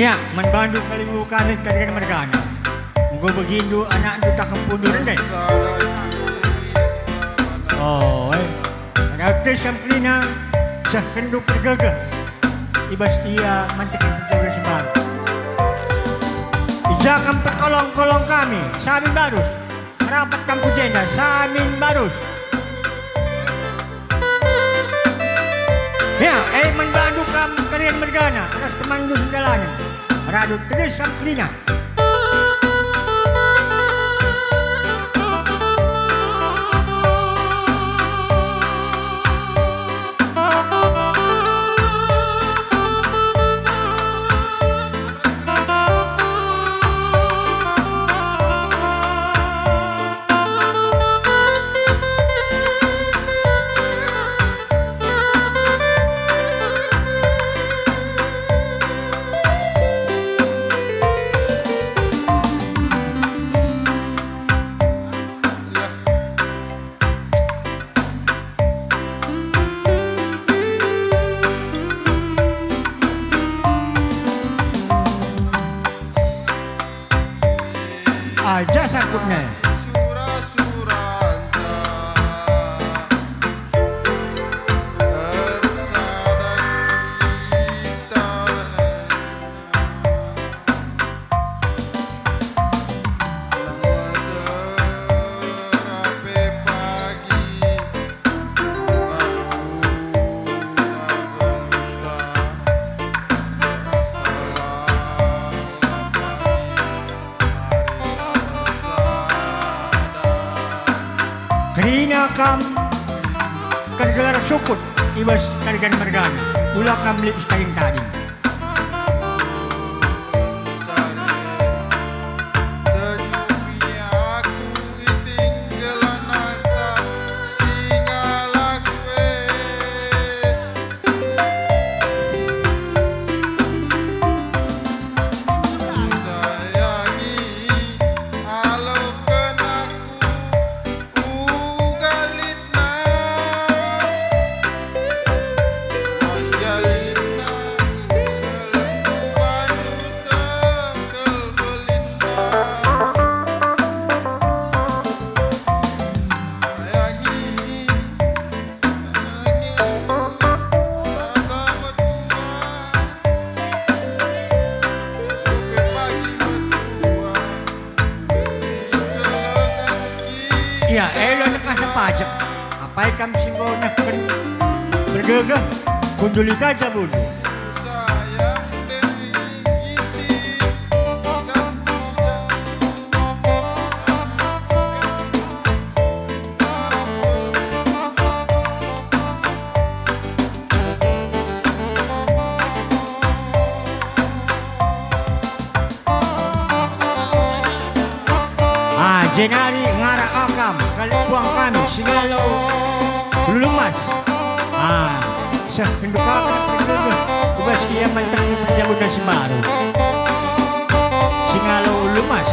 Ya, membantu kalibukan kalian mereka. Gue begitu anak itu tak kempundur deh. Oh, Rautis samplina sa kenduk pergaga. Ibas iya mantik pergaga sebar. Ijakan perkolong-kolong kami, Samin Barus. Merapat kampu jenda, Samin Barus. Ya, membantu kalian mergana atas pemandu segalanya. Radu terus samplina. Aja sangkutnya. Karina kam kargelar sukut ibas kargan mergana ulah kam lip sekali tadi. Ya, elo nak sa pajak. Apay kam singgo nak bergegah kunduli kaca bulu. Jenari ngarak akam, kalipuang kami, Singalo Lumas. Sa pindukakan na pagkaga, ubas iya mantang yung pagkabot na si Maru. Singalo Lumas.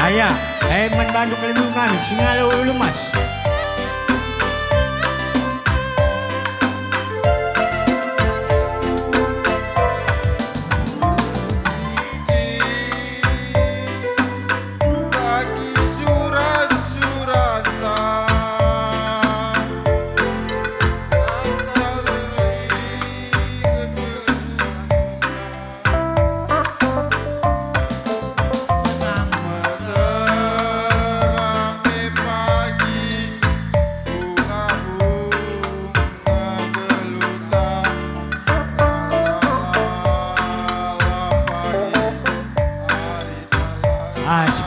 Ayah. Membantu kalian kami, Singalo Lumas.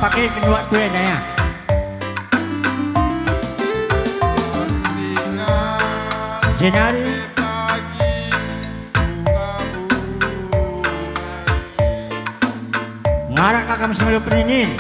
Pakai kedua tuh ya. Jenari ngarak kakam sebelum peningin.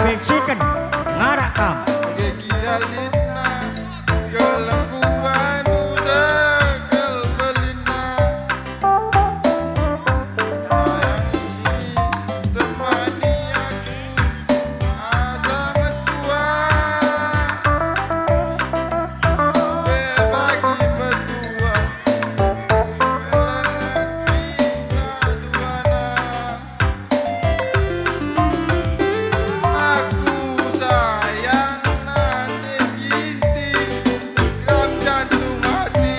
beksikan ngarak kam. Gegidalina kelengkuan ujagal belina sayangi temani aku asa metua berbagi metua kita duana aku sayang nanti gini gram jantung hati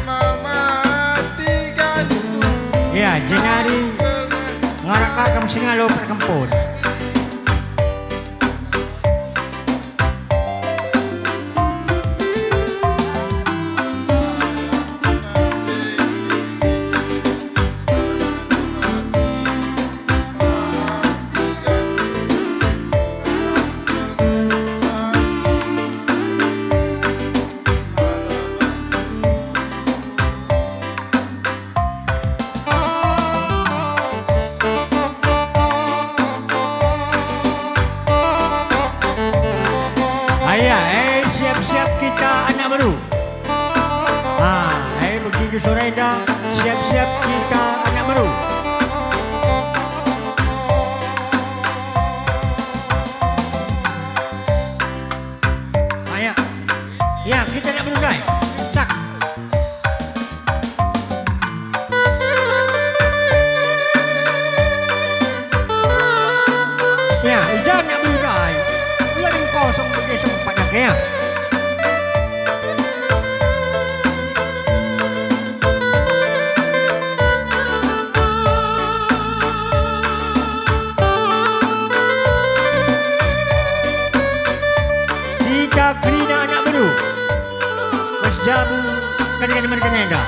mama hati gantung Ya, jenari ngarak kam singalo perkempur. Ayah, siap-siap kita anak baru. Begitu sore dah, siap-siap kita anak baru. Ayah, ya kita anak baru guys. Cak. Ya, hujan anak baru guys. Bulan kosong begitu sempatnya kayak. Kita kerina anak baru. Mas jamu kadang-kadang mereka nyenda.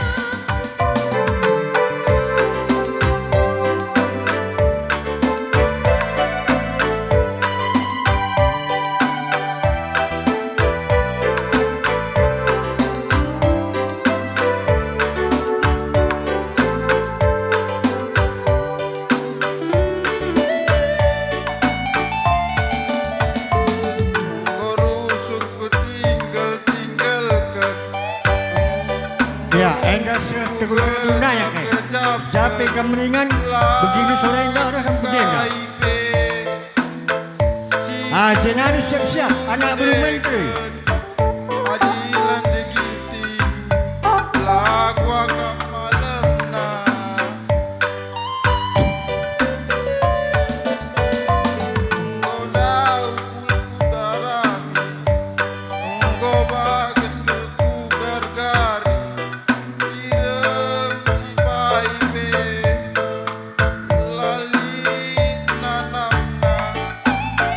Ya, enggak terguna ya kayak. Sampai kemeringan begitu sore enggak orang akan berjenda. Jenari siap-siap anak baru menteri. Adilan digiti lagu agak malemna Engkau dah ukulku darami Engkau bagus kelku gargari Kirem si paipe Lalit nanamna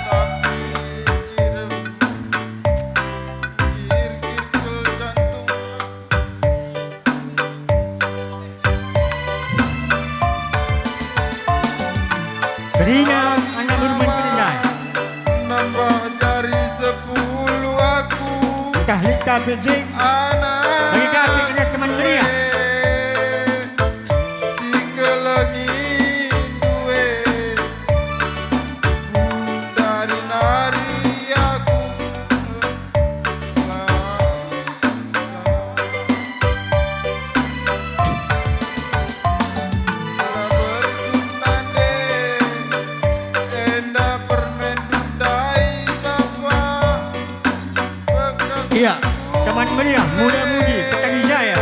Tapi cirem Kir-kir jantung Kerina anak baru menteri dah. nambah jari 10 aku Entah lika bezik. anak Bagi kasih kena teman beria. si kelengin duwe dari nari aku bertunande enda permen dudai bapak bekal Iya, teman beria, muda-mudi, petani jaya.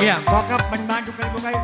Iya, bokap membantu kali bukai